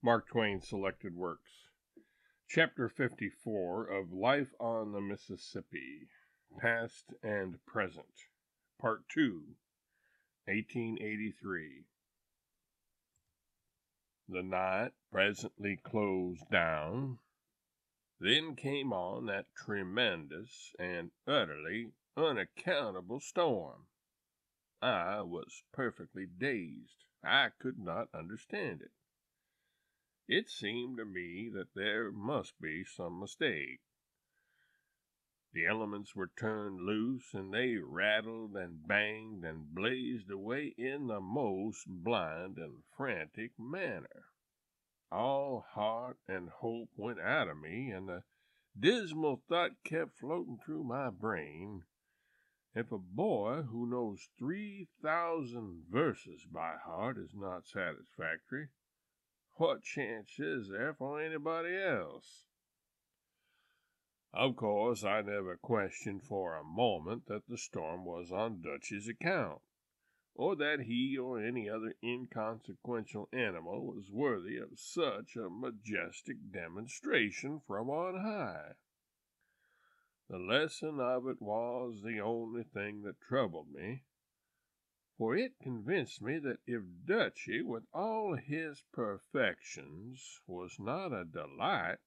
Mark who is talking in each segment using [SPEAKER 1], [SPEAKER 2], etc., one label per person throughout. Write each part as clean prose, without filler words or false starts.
[SPEAKER 1] Mark Twain Selected Works. Chapter 54 of Life on the Mississippi, Past and Present. Part 2, 1883. The night presently closed down. Then came on that tremendous and utterly unaccountable storm. I was perfectly dazed. I could not understand it. It seemed to me that there must be some mistake. The elements were turned loose, and they rattled and banged and blazed away in the most blind and frantic manner. All heart and hope went out of me, and the dismal thought kept floating through my brain. If a boy who knows 3,000 verses by heart is not satisfactory, what chance is there for anybody else? Of course, I never questioned for a moment that the storm was on Dutch's account, or that he or any other inconsequential animal was worthy of such a majestic demonstration from on high. The lesson of it was the only thing that troubled me, for it convinced me that if Dutchy, with all his perfections, was not a delight,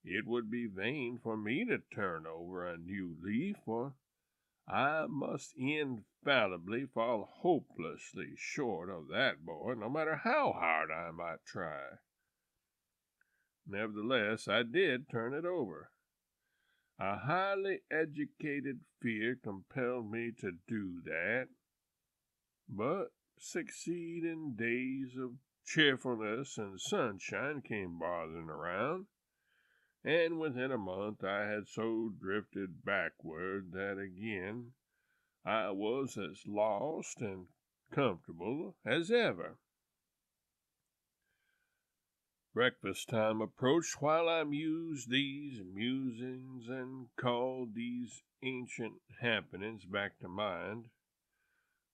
[SPEAKER 1] it would be vain for me to turn over a new leaf, for I must infallibly fall hopelessly short of that boy, no matter how hard I might try. Nevertheless, I did turn it over. A highly educated fear compelled me to do that, but succeeding days of cheerfulness and sunshine came bothering around, and within a month I had so drifted backward that again I was as lost and comfortable as ever. Breakfast time approached while I mused these musings and called these ancient happenings back to mind.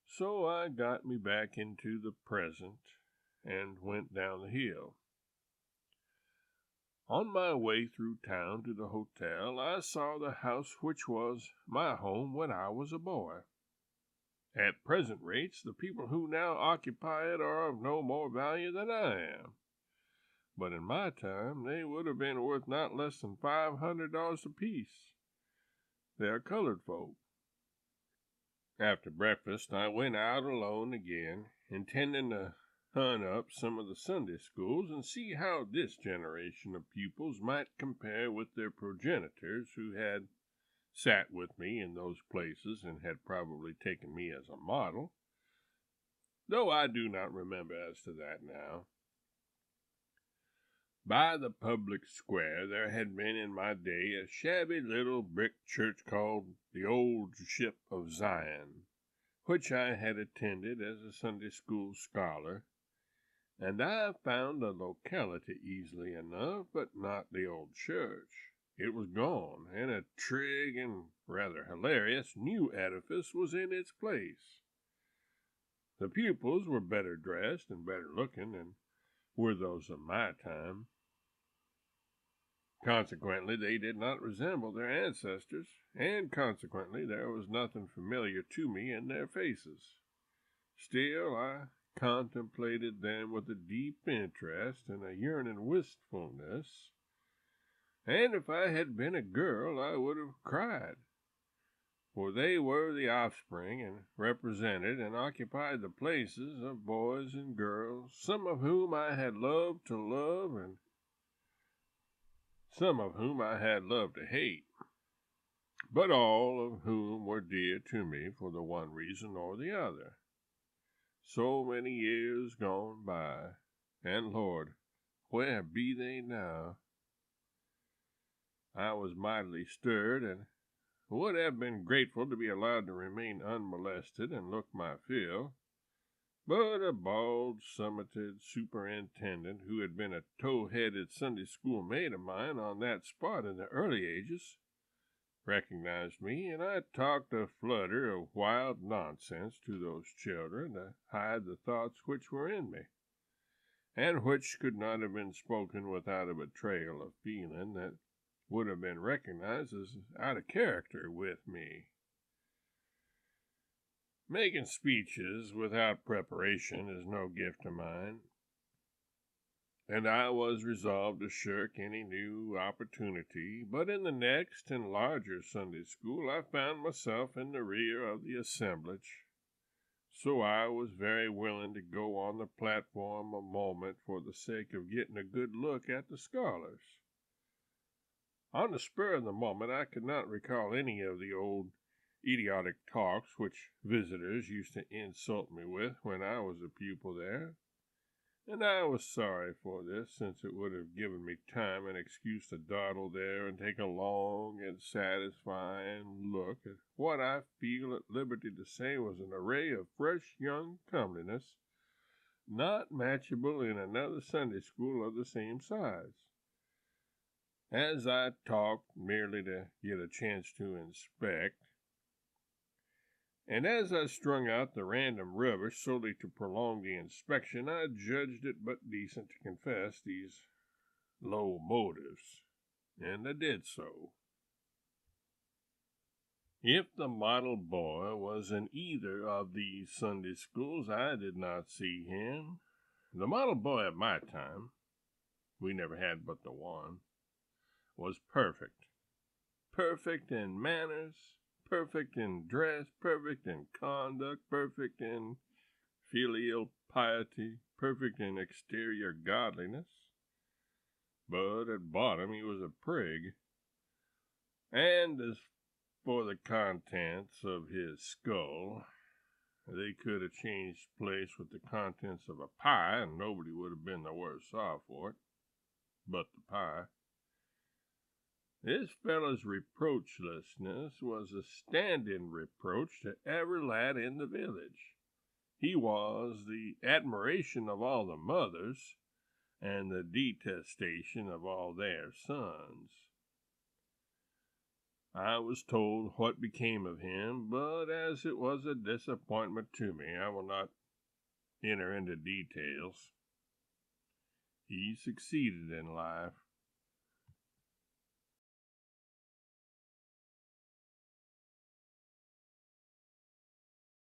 [SPEAKER 1] So I got me back into the present and went down the hill. On my way through town to the hotel, I saw the house which was my home when I was a boy. At present rates, the people who now occupy it are of no more value than I am. But in my time, they would have been worth not less than $500 apiece. They are colored folk. After breakfast, I went out alone again, intending to hunt up some of the Sunday schools and see how this generation of pupils might compare with their progenitors who had sat with me in those places and had probably taken me as a model, though I do not remember as to that now. By the public square there had been in my day a shabby little brick church called the Old Ship of Zion, which I had attended as a Sunday school scholar, and I found the locality easily enough, but not the old church. It was gone, and a trig and rather hilarious new edifice was in its place. The pupils were better dressed and better looking than were those of my time. Consequently, they did not resemble their ancestors, and consequently there was nothing familiar to me in their faces. Still, I contemplated them with a deep interest and a yearning wistfulness, and if I had been a girl I would have cried, for they were the offspring and represented and occupied the places of boys and girls, some of whom I had loved to love and some of whom I had loved to hate, but all of whom were dear to me for the one reason or the other. So many years gone by, and Lord, where be they now? I was mightily stirred, and would have been grateful to be allowed to remain unmolested and look my fill, but a bald-summited superintendent who had been a tow-headed Sunday school mate of mine on that spot in the early ages recognized me, and I talked a flutter of wild nonsense to those children to hide the thoughts which were in me. and which could not have been spoken without a betrayal of feeling that would have been recognized as out of character with me. Making speeches without preparation is no gift of mine, and I was resolved to shirk any new opportunity, but in the next and larger Sunday school I found myself in the rear of the assemblage, so I was very willing to go on the platform a moment for the sake of getting a good look at the scholars. On the spur of the moment I could not recall any of the old idiotic talks which visitors used to insult me with when I was a pupil there, and I was sorry for this, since it would have given me time and excuse to dawdle there and take a long and satisfying look at what I feel at liberty to say was an array of fresh young comeliness, not matchable in another Sunday school of the same size. As I talked merely to get a chance to inspect, and as I strung out the random rubbish solely to prolong the inspection, I judged it but decent to confess these low motives, and I did so. If the model boy was in either of these Sunday schools, I did not see him. The model boy of my time, we never had but the one, was perfect. Perfect in manners, perfect in dress, perfect in conduct, perfect in filial piety, perfect in exterior godliness. But at bottom he was a prig. And as for the contents of his skull, they could have changed place with the contents of a pie, and nobody would have been the worse off for it, but the pie. This fellow's reproachlessness was a standing reproach to every lad in the village. He was the admiration of all the mothers, and the detestation of all their sons. I was told what became of him, but as it was a disappointment to me, I will not enter into details. He succeeded in life,